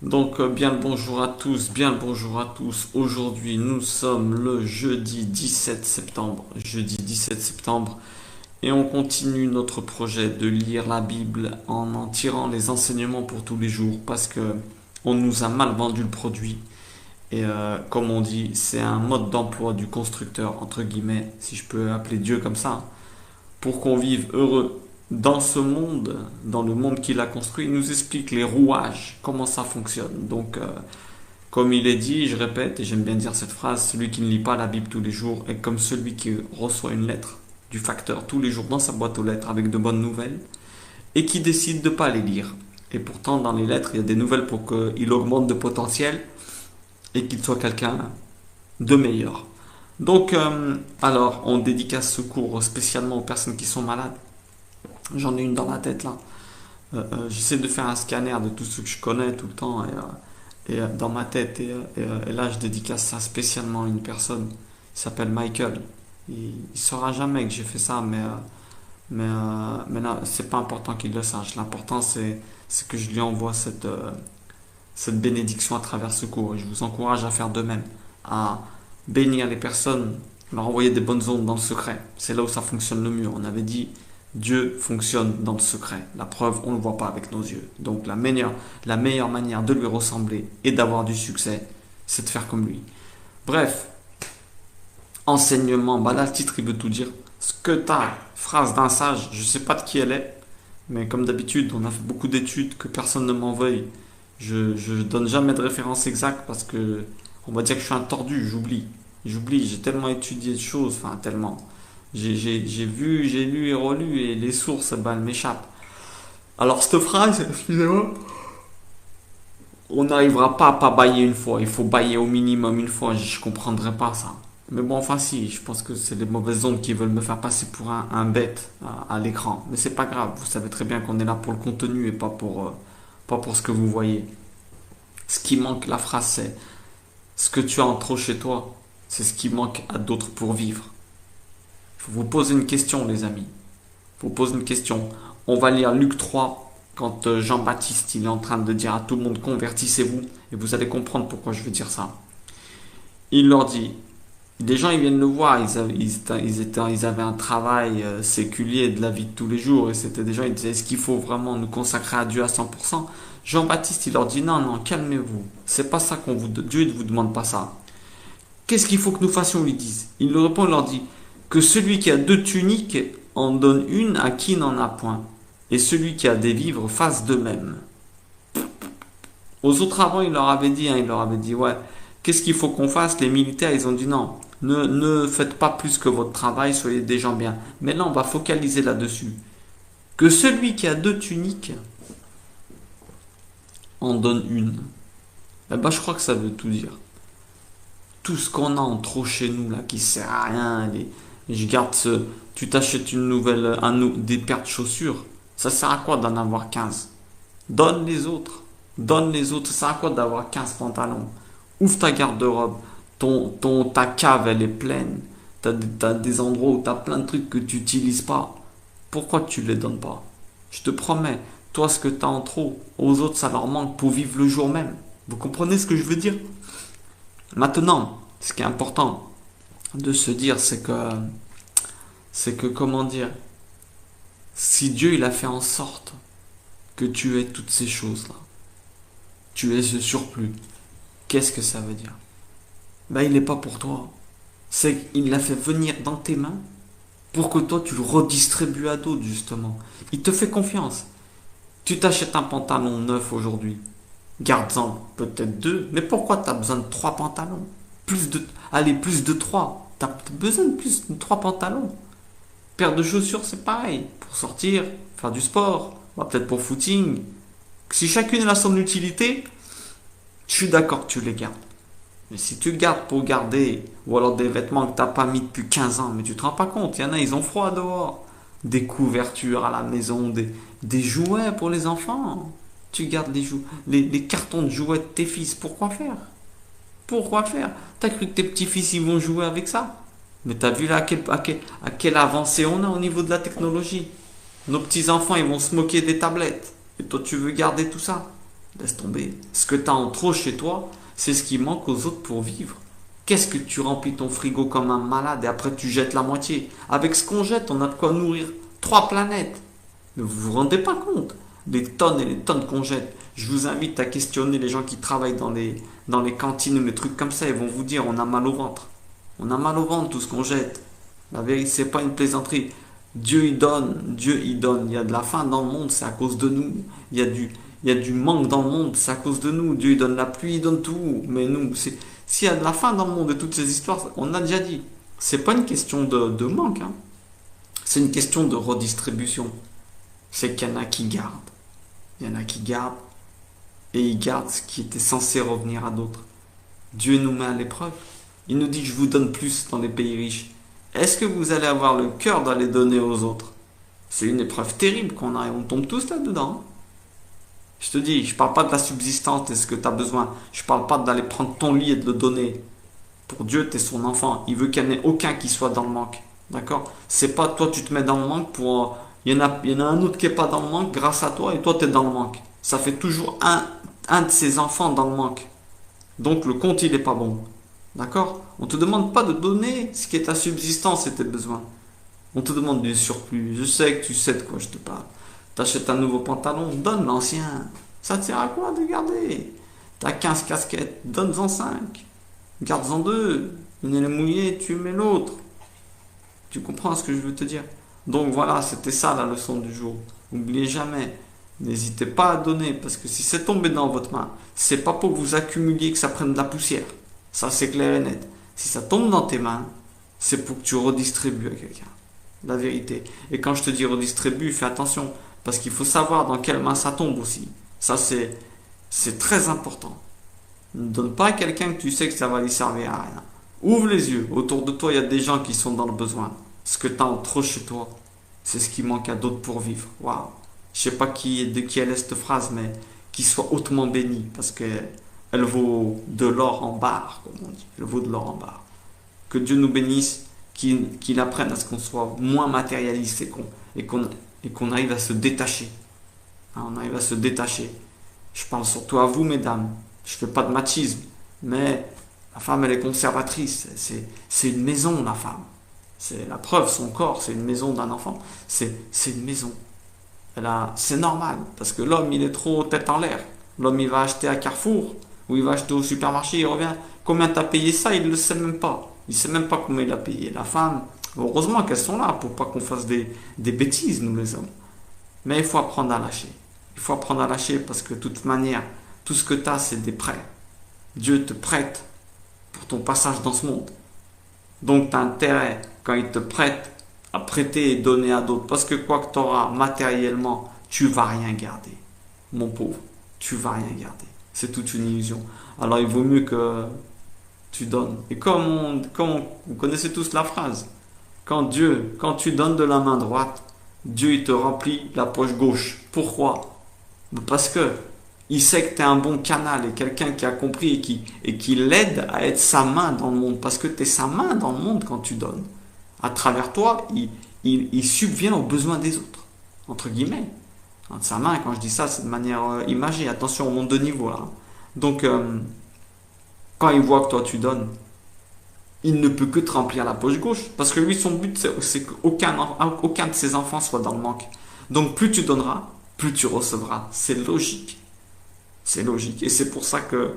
Bien le bonjour à tous, bien le bonjour à tous. Aujourd'hui, nous sommes le jeudi 17 septembre. Jeudi 17 septembre. Et on continue notre projet de lire la Bible en tirant les enseignements pour tous les jours parce que on nous a mal vendu le produit. Comme on dit, c'est un mode d'emploi du constructeur, entre guillemets, si je peux appeler Dieu comme ça, pour qu'on vive heureux dans ce monde, dans le monde qu'il a construit. Il nous explique les rouages, comment ça fonctionne. Comme il est dit, je répète, et j'aime bien dire cette phrase, celui qui ne lit pas la Bible tous les jours est comme celui qui reçoit une lettre du facteur tous les jours dans sa boîte aux lettres avec de bonnes nouvelles et qui décide de ne pas les lire. Et pourtant, dans les lettres, il y a des nouvelles pour qu'il augmente de potentiel et qu'il soit quelqu'un de meilleur. On dédicace ce cours spécialement aux personnes qui sont malades. J'en ai une dans la tête là. J'essaie de faire un scanner de tous ceux que je connais tout le temps dans ma tête. Et là, je dédicace ça spécialement à une personne. Il s'appelle Michael. Il saura jamais que j'ai fait ça, mais là, c'est pas important qu'il le sache. L'important, c'est que je lui envoie cette bénédiction à travers ce cours. Et je vous encourage à faire de même, à bénir les personnes, leur envoyer des bonnes ondes dans le secret. C'est là où ça fonctionne le mieux. On avait dit, Dieu fonctionne dans le secret. La preuve, on ne le voit pas avec nos yeux. Donc la meilleure manière de lui ressembler et d'avoir du succès, c'est de faire comme lui. Bref, enseignement, bah là le titre il veut tout dire. Ce que ta phrase d'un sage, je sais pas de qui elle est, mais comme d'habitude, on a fait beaucoup d'études, que personne ne m'en veuille. Je donne jamais de référence exacte parce que on va dire que je suis un tordu, j'oublie, j'ai tellement étudié de choses, enfin tellement. J'ai vu, j'ai lu et relu et les sources, ben, elles m'échappent. Alors cette phrase, excusez-moi, on n'arrivera pas à pas bailler une fois, il faut bailler au minimum une fois, je comprendrai pas ça. Mais bon, enfin si, je pense que c'est les mauvaises ondes qui veulent me faire passer pour un bête à l'écran. Mais c'est pas grave, vous savez très bien qu'on est là pour le contenu et pas pour ce que vous voyez. Ce qui manque, la phrase c'est, ce que tu as en trop chez toi, c'est ce qui manque à d'autres pour vivre. Il faut vous poser une question, les amis. Il faut vous poser une question. On va lire Luc 3 quand Jean-Baptiste il est en train de dire à tout le monde convertissez-vous et vous allez comprendre pourquoi je veux dire ça. Il leur dit, les gens ils viennent le voir, ils avaient un travail séculier de la vie de tous les jours et c'était des gens ils disaient est-ce qu'il faut vraiment nous consacrer à Dieu à 100%. Jean-Baptiste il leur dit non non calmez-vous, c'est pas ça qu'on vous Dieu ne vous demande pas ça. Qu'est-ce qu'il faut que nous fassions lui disent. Il leur répond il leur dit que celui qui a deux tuniques en donne une à qui n'en a point et celui qui a des vivres fasse de même. Aux autres avant, il leur avait dit, ouais, qu'est-ce qu'il faut qu'on fasse? Les militaires, ils ont dit non, ne faites pas plus que votre travail, soyez des gens bien. Mais là, on va focaliser là-dessus. Que celui qui a deux tuniques en donne une. Eh ben, je crois que ça veut tout dire. Tout ce qu'on a en trop chez nous, là, qui sert à rien, je garde ce, tu t'achètes une nouvelle, des paires de chaussures, ça sert à quoi d'en avoir 15? Donne les autres. Donne les autres. Ça sert à quoi d'avoir 15 pantalons? Ouvre ta garde-robe. Ta cave, elle est pleine. T'as des endroits où t'as plein de trucs que tu n'utilises pas. Pourquoi tu ne les donnes pas? Je te promets, toi, ce que t'as en trop, aux autres, ça leur manque pour vivre le jour même. Vous comprenez ce que je veux dire? Maintenant, ce qui est important de se dire, comment dire, si Dieu, il a fait en sorte que tu aies toutes ces choses-là, tu es ce surplus. Qu'est-ce que ça veut dire? Ben, il n'est pas pour toi. C'est qu'il l'a fait venir dans tes mains pour que toi tu le redistribues à d'autres, justement. Il te fait confiance. Tu t'achètes un pantalon neuf aujourd'hui. Garde-en peut-être deux. Mais pourquoi tu as besoin de trois pantalons? Plus de trois. Tu as besoin de plus de trois pantalons. Paire de chaussures, c'est pareil. Pour sortir, faire du sport, peut-être pour footing. Si chacune a son utilité, je suis d'accord que tu les gardes. Mais si tu gardes pour garder, ou alors des vêtements que tu n'as pas mis depuis 15 ans, mais tu te rends pas compte, il y en a, ils ont froid dehors. Des couvertures à la maison, des jouets pour les enfants. Tu gardes les cartons de jouets de tes fils, pourquoi faire? Pourquoi faire? T'as cru que tes petits-fils ils vont jouer avec ça? Mais t'as vu là à quelle avancée on a au niveau de la technologie? Nos petits-enfants ils vont se moquer des tablettes. Et toi tu veux garder tout ça? Laisse tomber. Ce que tu as en trop chez toi, c'est ce qui manque aux autres pour vivre. Qu'est-ce que tu remplis ton frigo comme un malade et après tu jettes la moitié? Avec ce qu'on jette, on a de quoi nourrir 3 planètes. Mais vous vous rendez pas compte? Les tonnes et les tonnes qu'on jette. Je vous invite à questionner les gens qui travaillent dans les cantines ou les trucs comme ça. Ils vont vous dire on a mal au ventre. On a mal au ventre tout ce qu'on jette. La vérité, c'est pas une plaisanterie. Dieu il donne, Dieu il donne. Il y a de la faim dans le monde, c'est à cause de nous. Il y a du manque dans le monde, c'est à cause de nous. Dieu il donne la pluie, il donne tout. Mais nous, s'il y a de la faim dans le monde et toutes ces histoires, on a déjà dit. C'est pas une question de manque, hein. C'est une question de redistribution. C'est qu'il y en a qui gardent. Il y en a qui gardent et ils gardent ce qui était censé revenir à d'autres. Dieu nous met à l'épreuve. Il nous dit je vous donne plus dans les pays riches. Est-ce que vous allez avoir le cœur d'aller donner aux autres? C'est une épreuve terrible qu'on a et on tombe tous là-dedans. Je te dis, je parle pas de la subsistance et ce que tu as besoin. Je parle pas d'aller prendre ton lit et de le donner. Pour Dieu, tu es son enfant. Il veut qu'il n'y en ait aucun qui soit dans le manque. D'accord? C'est pas toi, tu te mets dans le manque pour. Il y en a un autre qui est pas dans le manque grâce à toi et toi, tu es dans le manque. Ça fait toujours un de ses enfants dans le manque. Donc le compte, il est pas bon. D'accord? On te demande pas de donner ce qui est ta subsistance et tes besoins. On te demande du surplus. Je sais que tu sais de quoi je te parle. T'achètes un nouveau pantalon, donne l'ancien. Ça te sert à quoi de garder? T'as 15 casquettes, donne-en 5. Garde-en 2. Une elle est mouillée, tu mets l'autre. Tu comprends ce que je veux te dire? Donc voilà, c'était ça la leçon du jour. N'oubliez jamais, n'hésitez pas à donner, parce que si c'est tombé dans votre main, c'est pas pour que vous accumuliez que ça prenne de la poussière. Ça c'est clair et net. Si ça tombe dans tes mains, c'est pour que tu redistribues à quelqu'un. La vérité. Et quand je te dis redistribue, fais attention. Parce qu'il faut savoir dans quelle main ça tombe aussi. Ça, c'est très important. Ne donne pas à quelqu'un que tu sais que ça va lui servir à rien. Ouvre les yeux. Autour de toi, il y a des gens qui sont dans le besoin. Ce que tu as en trop chez toi, c'est ce qui manque à d'autres pour vivre. Waouh. Je sais pas de qui elle est cette phrase, mais qu'il soit hautement béni. Parce qu'elle vaut de l'or en barre, comme on dit. Elle vaut de l'or en barre. Que Dieu nous bénisse, qu'il apprenne à ce qu'on soit moins matérialiste et qu'on arrive à se détacher. Hein, on arrive à se détacher. Je parle surtout à vous, mesdames. Je fais pas de machisme, mais la femme, elle est conservatrice. C'est une maison, la femme. C'est la preuve, son corps, c'est une maison d'un enfant. C'est une maison. C'est normal, parce que l'homme, il est trop tête en l'air. L'homme, il va acheter à Carrefour, ou il va acheter au supermarché, il revient. Combien t'as payé ça? Il ne le sait même pas. Il ne sait même pas combien il a payé. La femme, heureusement qu'elles sont là pour pas qu'on fasse des bêtises, nous les hommes. Mais il faut apprendre à lâcher. Il faut apprendre à lâcher parce que de toute manière, tout ce que tu as, c'est des prêts. Dieu te prête pour ton passage dans ce monde. Donc tu as intérêt, quand il te prête, à prêter et donner à d'autres. Parce que quoi que tu auras matériellement, tu vas rien garder. Mon pauvre, tu vas rien garder. C'est toute une illusion. Alors il vaut mieux que tu donnes. Et vous connaissez tous la phrase. Quand tu donnes de la main droite, Dieu il te remplit la poche gauche. Pourquoi? Parce que il sait que tu es un bon canal et quelqu'un qui a compris et qui l'aide à être sa main dans le monde. Parce que tu es sa main dans le monde quand tu donnes. À travers toi, il subvient aux besoins des autres. Entre guillemets. Sa main, quand je dis ça, c'est de manière imagée. Attention au monde de niveau là. Donc, quand il voit que toi tu donnes, il ne peut que te remplir la poche gauche. Parce que lui, son but, c'est qu'aucun de ses enfants soit dans le manque. Donc plus tu donneras, plus tu recevras. C'est logique. C'est logique. Et c'est pour ça que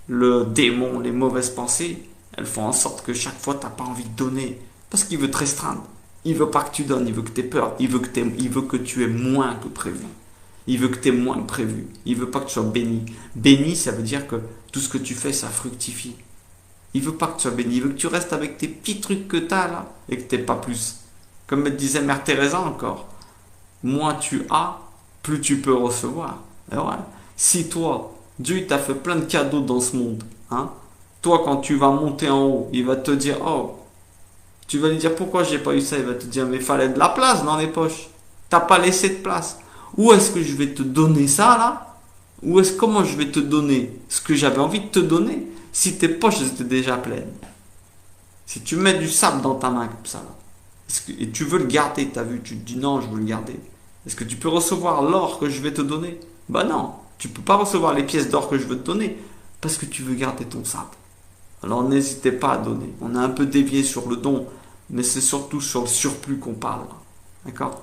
le démon, les mauvaises pensées, elles font en sorte que chaque fois, tu n'as pas envie de donner. Parce qu'il veut te restreindre. Il veut pas que tu donnes, il veut que tu aies peur. Il veut que tu aies moins que prévu. Il veut que tu aies moins que prévu. Il veut pas que tu sois béni. Béni, ça veut dire que tout ce que tu fais, ça fructifie. Il veut pas que tu sois béni. Il veut que tu restes avec tes petits trucs que tu as là et que tu n'aies pas plus. Comme me disait Mère Teresa encore, moins tu as, plus tu peux recevoir. Et voilà. Si toi, Dieu t'a fait plein de cadeaux dans ce monde, hein, toi quand tu vas monter en haut, il va te dire, oh, tu vas lui dire pourquoi j'ai pas eu ça, il va te dire, mais il fallait de la place dans les poches. T'as pas laissé de place. Où est-ce que je vais te donner ça là? Comment je vais te donner ce que j'avais envie de te donner si tes poches étaient déjà pleines? Si tu mets du sable dans ta main comme ça là, et tu veux le garder, t'as vu, tu te dis non, je veux le garder. Est-ce que tu peux recevoir l'or que je vais te donner? Bah non, Tu peux pas recevoir les pièces d'or que je veux te donner parce que tu veux garder ton sable. Alors n'hésitez pas à donner. On a un peu dévié sur le don, mais c'est surtout sur le surplus qu'on parle. D'accord?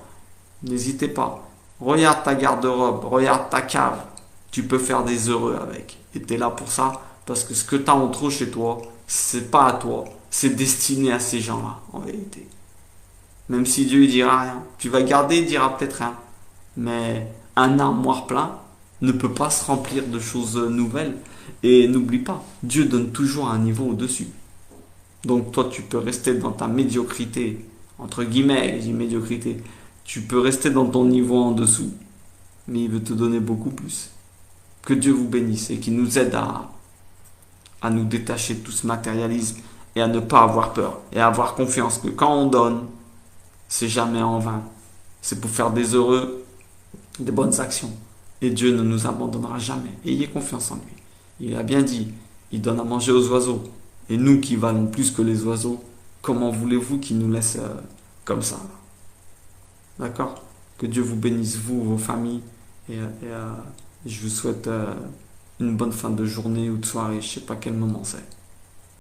N'hésitez pas. Regarde ta garde-robe, regarde ta cave. Tu peux faire des heureux avec. Et tu es là pour ça, parce que ce que tu as en trop chez toi, c'est pas à toi. C'est destiné à ces gens-là, en vérité. Même si Dieu ne dira rien. Tu vas garder, il dira peut-être rien. Mais un armoire plein ne peut pas se remplir de choses nouvelles. Et n'oublie pas, Dieu donne toujours un niveau au-dessus. Donc toi, tu peux rester dans ta médiocrité, entre guillemets, je dis médiocrité. Tu peux rester dans ton niveau en dessous, mais il veut te donner beaucoup plus. Que Dieu vous bénisse et qu'il nous aide à nous détacher de tout ce matérialisme et à ne pas avoir peur et à avoir confiance que quand on donne, c'est jamais en vain. C'est pour faire des heureux, des bonnes actions. Et Dieu ne nous abandonnera jamais. Ayez confiance en lui. Il a bien dit, il donne à manger aux oiseaux. Et nous qui valons plus que les oiseaux, comment voulez-vous qu'il nous laisse comme ça? D'accord? Que Dieu vous bénisse, vous, vos familles. Et je vous souhaite une bonne fin de journée ou de soirée. Je ne sais pas quel moment c'est.